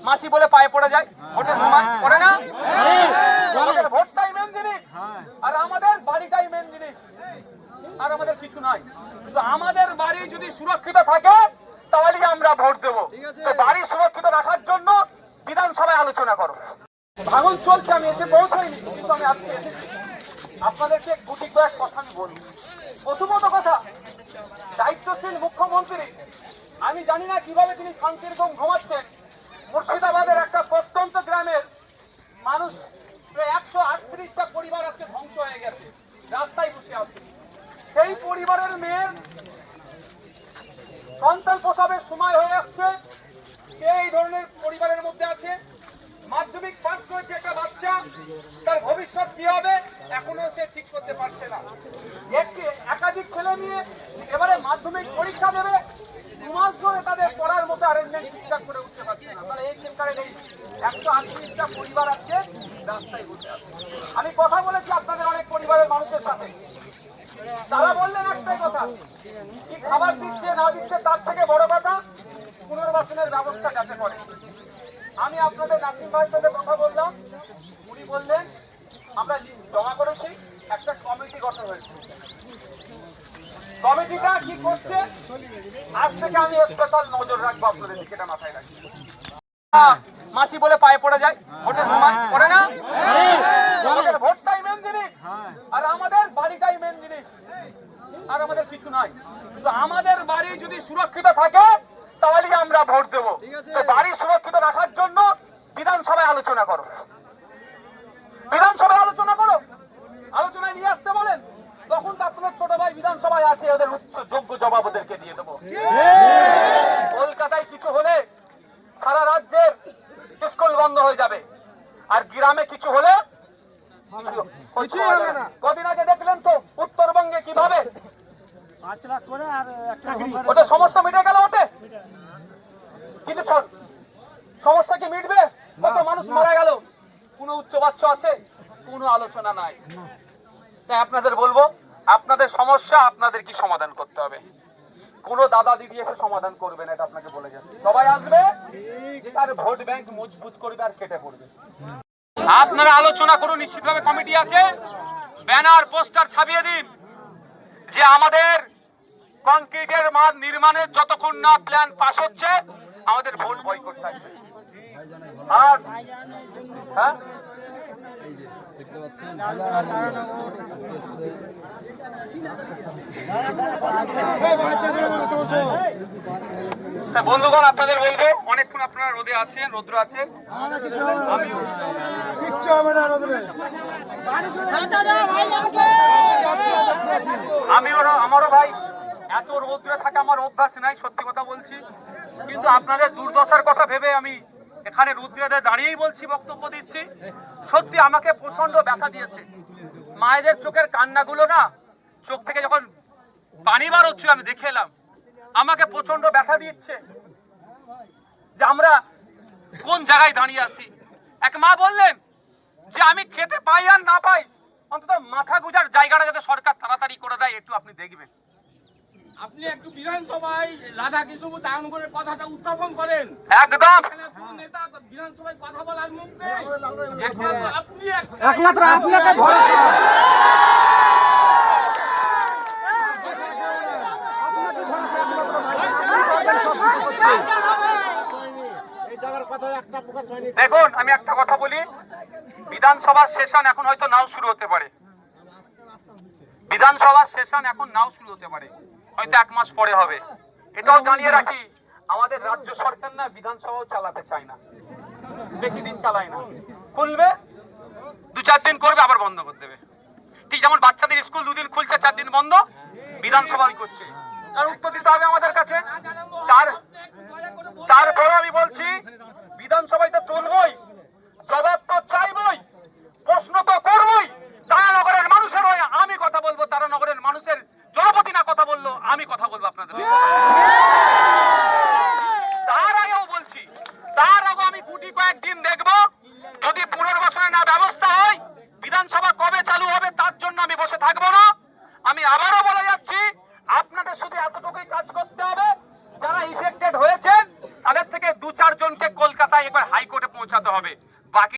মাসি বলে পায়ে পড়ে যায়, ভোটের সময় পড়ে না? আমাদের ভোটটাই মেন জিনিস, আর আমাদের বাড়িটাই মেন জিনিস, আর আমাদের কিছু নয়। কিন্তু আমাদের বাড়ি যদি সুরক্ষিত থাকে তাহলে আমরা ভোট দেবো। তো বাড়ি সুরক্ষিত রাখার জন্য বিধানসভায় আলোচনা করো। ভাঙন চলছে, আমি এসে পৌঁছাইনি, কিন্তু আমি আজকে এসেছি। আপনাদেরকে গুটি কয়েক কথা আমি বলি। প্রথমত কথা, দায়িত্বশীল মুখ্যমন্ত্রী, আমি জানি না কিভাবে তিনি শান্তির ঘুম ঘুমাচ্ছেন। মুর্শিদাবাদের একটা প্রত্যন্ত গ্রামের মানুষ, প্রায় 138টা পরিবার আজকে ধ্বংস হয়ে গেছে, রাস্তায় বসে আছে। সেই পরিবারের মেয়ের সন্তান প্রসবের সময় হয়ে আসছে, সে এই ধরনের পরিবারের মধ্যে আছে। মাধ্যমিক পাস করেছে একটা বাচ্চা, তার ভবিষ্যৎ কি হবে এখনো সে ঠিক করতে পারছে না। একাধিক ছেলে নিয়ে এবারে মাধ্যমিক পরীক্ষা দেবে, 2 মাস ধরে তাদের পড়ার মতো অ্যারেঞ্জমেন্ট ঠিকঠাক করে উঠতে পারছে না। তাহলে এই চিন্তায় নেই, 138টা পরিবার আজকে রাস্তায় বসে আছে। আমি কথা বলেছি আপনাদের অনেক পরিবারের মানুষের সাথে, তারা বললেন একটাই কথা, কি খাবার দিচ্ছে না দিচ্ছে তার থেকে বড় কথা পুনর্বাসনের ব্যবস্থা যাতে করে। আমি আপনাদের নাসিম ভাইয়ের সাথে কথা বললাম, উনি বললেন আমরা জমা করেছি, একটা কমিটি গঠন হয়েছে। কমিটিটা কি করছে আজ থেকে আমি স্পেশাল নজর রাখবো, আপনাদের দিকে এটা মাথায় রাখি। মাসি বলে পায়ে পড়ে যায়, ভোটের সময় পড়ে না? আমাদের ভোটটাই মেন জিনিস, আর আমাদের বাড়িটাই মেন জিনিস, আর আমাদের কিছু নয়। কিন্তু আমাদের বাড়ি যদি সুরক্ষিত থাকে তাহলে আমরা ভোট দেবো। তো বাড়ি সুরক্ষিত রাখার জন্য বিধানসভায় আলোচনা করো, বিধানসভায় আলোচনা করো, আলোচনায় নিয়ে আসতে বলেন। তখন তো আপনাদের ছোট ভাই বিধানসভায় আছে, ওদের যোগ্য জবাব ওদেরকে দিয়ে দেবো। কলকাতায় কিছু হলে সারা রাজ্যের স্কুল বন্ধ হয়ে যাবে, আর গ্রামে কিছু হলে কদিন আগে দেখলেন তো উত্তরবঙ্গে কিভাবে 5 লাখ করে আর একটা ওদের সমস্যা মিটে গেল ওতে, কিন্তু সমস্যা কি মিটবে? কত মানুষ মারা গেল, কোনো উচ্চবাচ্য আছে? কোনো আলোচনা নাই। তাই আপনাদের বলবো, আপনাদের সমস্যা আপনাদের কি সমাধান করতে হবে। কোন দাদা দিদি এসে সমাধান করবে না, এটা আপনাকে বলে যাচ্ছে। সবাই আসবে যে তার ভোট ব্যাংক মজবুত করবে আর কেটে পড়বে। আপনারা আলোচনা করুন, নিশ্চিতভাবে কমিটি আছে, ব্যানার পোস্টার ছাপিয়ে দিন যে আমাদের কংক্রিটের মাঠ নির্মাণের যতক্ষণ না প্ল্যান পাস হচ্ছে আমাদের ভোট বয়কট থাকবে। আর হ্যাঁ, বন্ধুগণ আপনাদের বলবো, অনেকক্ষণ আপনারা রোদে আছেন, রৌদ্র আছেন, আমারও ভাই এত রৌদ্রে থাকা আমার অভ্যাস নাই, সত্যি কথা বলছি। কিন্তু আপনাদের দুর্দশার কথা ভেবে আমি এখানে রৌদ্রে দাঁড়িয়েই বলছি, বক্তব্য দিচ্ছি। সত্যি আমাকে প্রচন্ড ব্যথা দিয়েছে। মায়েদের চোখের কান্নাগুলো না, চোখ থেকে যখন পানি বার হচ্ছিল আমি দেখে এলাম, আমাকে প্রচন্ড ব্যথা দিচ্ছে যে আমরা কোন জায়গায় দাঁড়িয়ে আছি। এক মা বললেন যে আমি খেতে পাই আর না পাই, অন্তত মাথা গুজার জায়গাটা যাতে সরকার তাড়াতাড়ি করে দেয়, একটু আপনি দেখবেন। আপনি একটু বিধানসভায় রাধা কৃষ্ণ দান করে কথাটা উত্থাপন করেন। একদম নেতা বিধানসভায় কথা বলার মুখ নেই, একমাত্র আপনাকে ভরসা। দেখুন আমি একটা কথা বলি, বিধানসভার সেশন এখন হয়তো নাও শুরু হতে পারে, বিধানসভার সেশন এখন নাও শুরু হতে পারে, হয়তো 1 মাস পরে হবে। এটাও জানিয়ে রাখি, আমাদের রাজ্য সরকার না বিধানসভাও চালাতে চায় না, বেশি দিন চালায় না। খুলবে 2-4 দিন করবে, আবার বন্ধ করে দেবে। ঠিক যেমন বাচ্চাদের স্কুল 2 দিন খুলছে, 4 দিন বন্ধ, বিধানসভাই করছে। তার উত্তর দিতে হবে আমাদের কাছে। তারপরে আমি বলছি, বিধানসভায় তো তুলবই, জবাব তো চাইবই, প্রশ্ন তো করবই। তারানগরের মানুষের হয়ে আমি কথা বলবো, তারানগরের মানুষের জনপতি না কথা বললো আমি কথা বলবো আপনাদের। তার আগেও বলছি, তার আগে আমি গুটি কয়েকদিন দেখবো, যদি পুনর্বাসনের না ব্যবস্থা হয়, বিধানসভা কবে চালু হবে তার জন্য আমি বসে থাকবো না। আমি আবারও বলে যাচ্ছি, আপনাদের শুধু এতটুকুই কাজ করতে হবে, যারা ইফেক্টেড হয়েছেন তাদের থেকে 2-4 জনকে কলকাতায় একবার হাইকোর্টে পৌঁছাতে হবে। বাকি